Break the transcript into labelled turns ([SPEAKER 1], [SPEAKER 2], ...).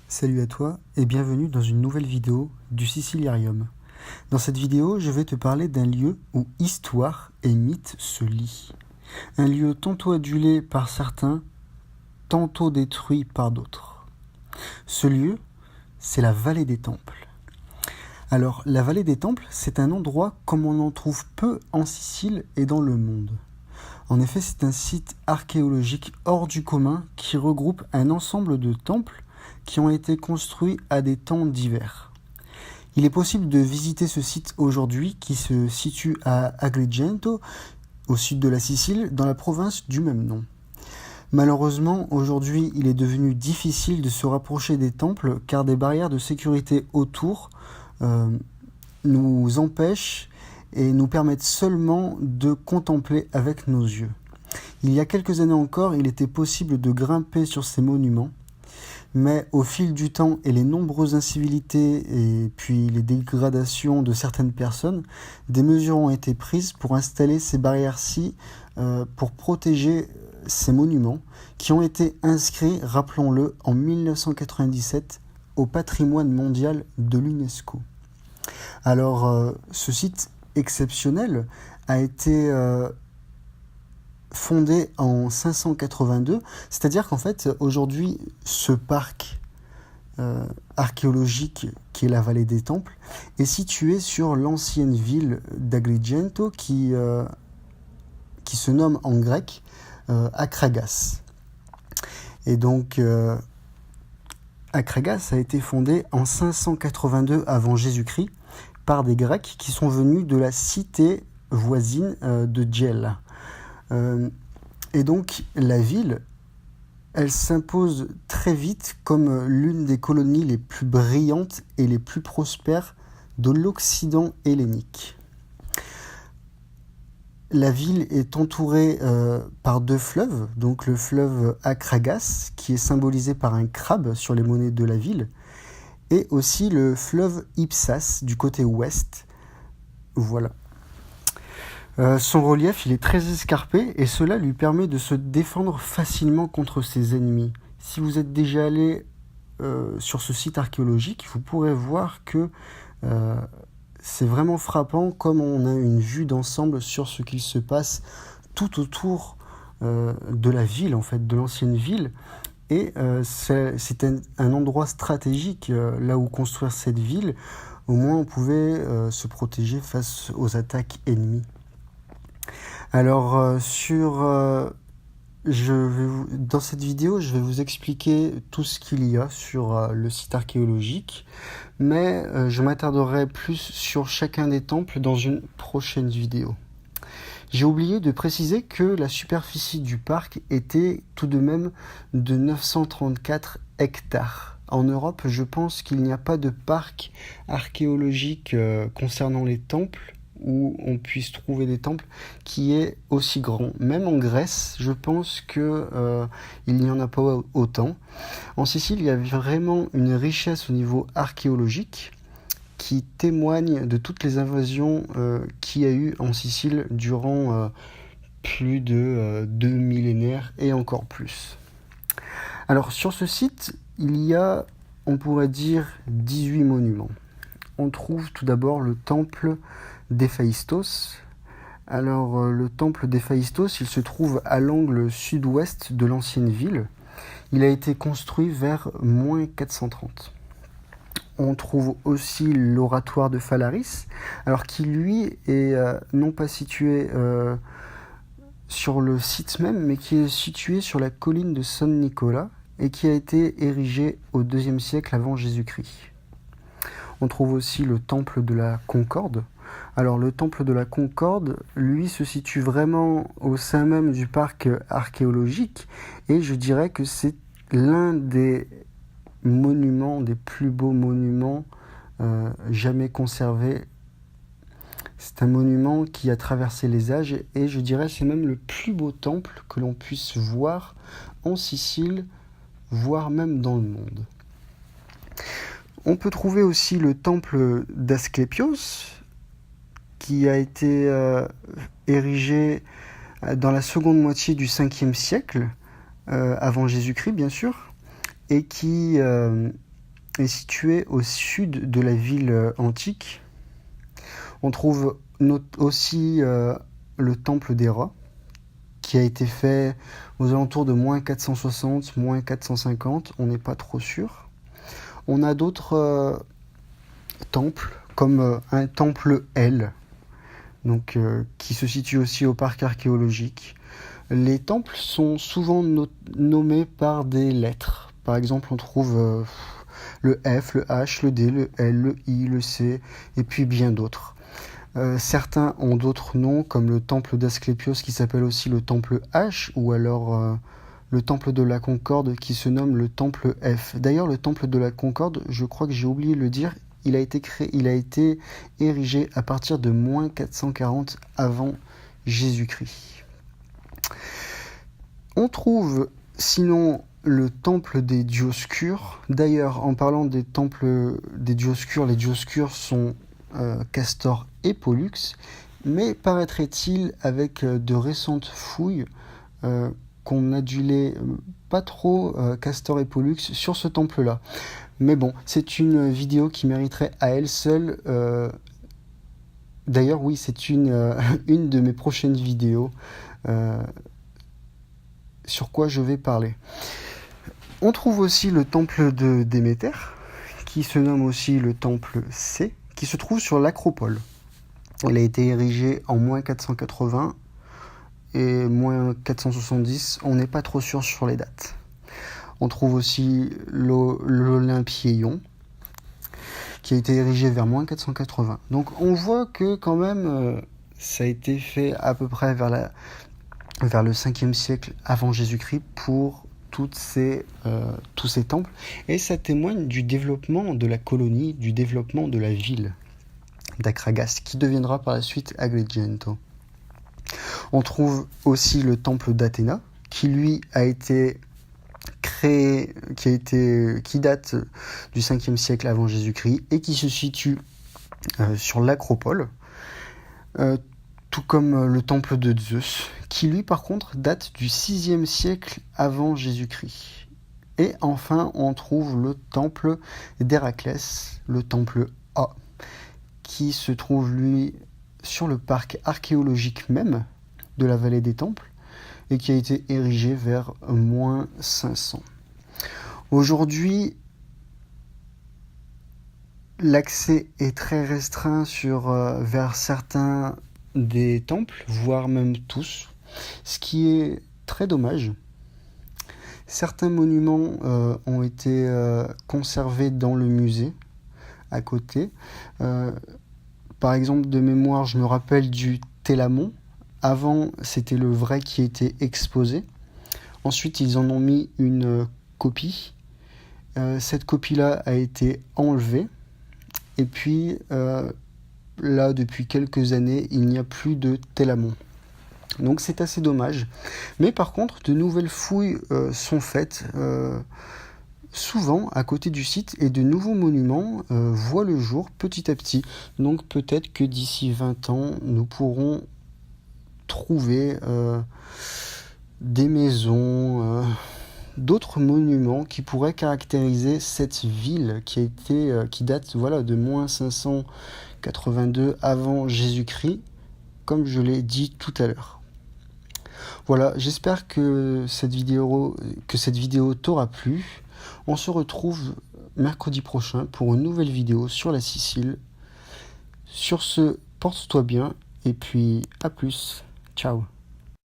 [SPEAKER 1] Salut à toi et bienvenue dans une nouvelle vidéo du Siciliarium. Dans cette vidéo, je vais te parler d'un lieu où histoire et mythe se lient. Un lieu tantôt adulé par certains, tantôt détruit par d'autres. Ce lieu, c'est la vallée des Temples. Alors, la vallée des Temples, c'est un endroit comme on en trouve peu en Sicile et dans le monde. En effet, c'est un site archéologique hors du commun qui regroupe un ensemble de temples qui ont été construits à des temps divers. Il est possible de visiter ce site aujourd'hui qui se situe à Agrigento, au sud de la Sicile, dans la province du même nom. Malheureusement, aujourd'hui, il est devenu difficile de se rapprocher des temples car des barrières de sécurité autour nous empêchent et nous permettent seulement de contempler avec nos yeux. Il y a quelques années encore, il était possible de grimper sur ces monuments, mais au fil du temps et les nombreuses incivilités et puis les dégradations de certaines personnes, des mesures ont été prises pour installer ces barrières-ci pour protéger ces monuments qui ont été inscrits, rappelons-le, en 1997 au patrimoine mondial de l'UNESCO. Alors, ce site exceptionnel a été fondé en 582, c'est-à-dire qu'en fait, aujourd'hui, ce parc archéologique qui est la vallée des Temples est situé sur l'ancienne ville d'Agrigento qui se nomme en grec Akragas. Et donc, Akragas a été fondé en 582 avant Jésus-Christ par des Grecs qui sont venus de la cité voisine de Gela. Et donc la ville, elle s'impose très vite comme l'une des colonies les plus brillantes et les plus prospères de l'Occident hellénique. La ville est entourée par deux fleuves, donc le fleuve Akragas, qui est symbolisé par un crabe sur les monnaies de la ville, et aussi le fleuve Ipsas du côté ouest. Voilà. Son relief, il est très escarpé et cela lui permet de se défendre facilement contre ses ennemis. Si vous êtes déjà allé sur ce site archéologique, vous pourrez voir que c'est vraiment frappant comme on a une vue d'ensemble sur ce qu'il se passe tout autour de la ville, en fait, de l'ancienne ville. Et c'est un endroit stratégique là où construire cette ville. Au moins, on pouvait se protéger face aux attaques ennemies. Alors, dans cette vidéo, je vais vous expliquer tout ce qu'il y a sur le site archéologique, mais je m'attarderai plus sur chacun des temples dans une prochaine vidéo. J'ai oublié de préciser que la superficie du parc était tout de même de 934 hectares. En Europe, je pense qu'il n'y a pas de parc archéologique concernant les temples où on puisse trouver des temples qui est aussi grand. Même en Grèce, je pense que il n'y en a pas autant. En Sicile, il y a vraiment une richesse au niveau archéologique qui témoigne de toutes les invasions qu'il y a eu en Sicile durant plus de 2 millénaires et encore plus. Alors sur ce site, il y a, on pourrait dire, 18 monuments. On trouve tout d'abord le temple d'Héphaïstos. Alors le temple d'Héphaïstos, il se trouve à l'angle sud-ouest de l'ancienne ville. Il a été construit vers moins 430. On trouve aussi l'oratoire de Phalaris, alors qui lui est non pas situé sur le site même, mais qui est situé sur la colline de San Nicola et qui a été érigé au IIe siècle avant Jésus-Christ. On trouve aussi le temple de la Concorde. Alors le temple de la Concorde, lui, se situe vraiment au sein même du parc archéologique et je dirais que c'est l'un des monuments, des plus beaux monuments jamais conservés. C'est un monument qui a traversé les âges et je dirais c'est même le plus beau temple que l'on puisse voir en Sicile, voire même dans le monde. On peut trouver aussi le temple d'Asclépios qui a été érigé dans la seconde moitié du 5e siècle avant Jésus-Christ bien sûr et qui est situé au sud de la ville antique. On trouve aussi le temple d'Héra, qui a été fait aux alentours de -460, -450, on n'est pas trop sûr. On a d'autres temples, comme un temple L, donc, qui se situe aussi au parc archéologique. Les temples sont souvent nommés par des lettres. Par exemple, on trouve le F, le H, le D, le L, le I, le C, et puis bien d'autres. Certains ont d'autres noms, comme le temple d'Asclépios qui s'appelle aussi le temple H, ou alors le temple de la Concorde qui se nomme le temple F. D'ailleurs, le temple de la Concorde, je crois que j'ai oublié de le dire, il a été érigé à partir de -440 avant Jésus-Christ. On trouve sinon le temple des Dioscures. D'ailleurs, en parlant des temples des Dioscures, les Dioscures sont Castor et Pollux, mais paraîtrait-il avec de récentes fouilles qu'on adulait pas trop Castor et Pollux sur ce temple-là. Mais bon, c'est une vidéo qui mériterait à elle seule. D'ailleurs, oui, c'est une de mes prochaines vidéos sur quoi je vais parler. On trouve aussi le temple de Déméter, qui se nomme aussi le temple C, qui se trouve sur l'Acropole. Il a été érigé en -480 et -470, on n'est pas trop sûr sur les dates. On trouve aussi l'Olympieion, qui a été érigé vers -480. Donc on voit que quand même, ça a été fait à peu près vers le 5e siècle avant Jésus-Christ pour tous ces temples. Et ça témoigne du développement de la colonie, du développement de la ville d'Akragas, qui deviendra par la suite Agrigento. On trouve aussi le temple d'Athéna, qui lui a été créé, qui date du 5e siècle avant Jésus-Christ et qui se situe sur l'Acropole, tout comme le temple de Zeus, qui lui par contre date du 6e siècle avant Jésus-Christ. Et enfin, on trouve le temple d'Héraclès, le temple A, qui se trouve lui sur le parc archéologique même de la vallée des Temples et qui a été érigé vers -500. Aujourd'hui, l'accès est très restreint vers certains des temples, voire même tous, ce qui est très dommage. Certains monuments ont été conservés dans le musée à côté. Par exemple, de mémoire, je me rappelle du Télamon. Avant, c'était le vrai qui était exposé. Ensuite, ils en ont mis une copie. Cette copie-là a été enlevée. Et puis, là, depuis quelques années, il n'y a plus de Télamon. Donc, c'est assez dommage. Mais par contre, de nouvelles fouilles sont faites souvent à côté du site et de nouveaux monuments voient le jour petit à petit. Donc, peut-être que d'ici 20 ans, nous pourront trouver des maisons, d'autres monuments qui pourraient caractériser cette ville qui date de -582 avant Jésus-Christ, comme je l'ai dit tout à l'heure. Voilà, j'espère que cette vidéo t'aura plu. On se retrouve mercredi prochain pour une nouvelle vidéo sur la Sicile. Sur ce, porte-toi bien et puis à plus. Ciao.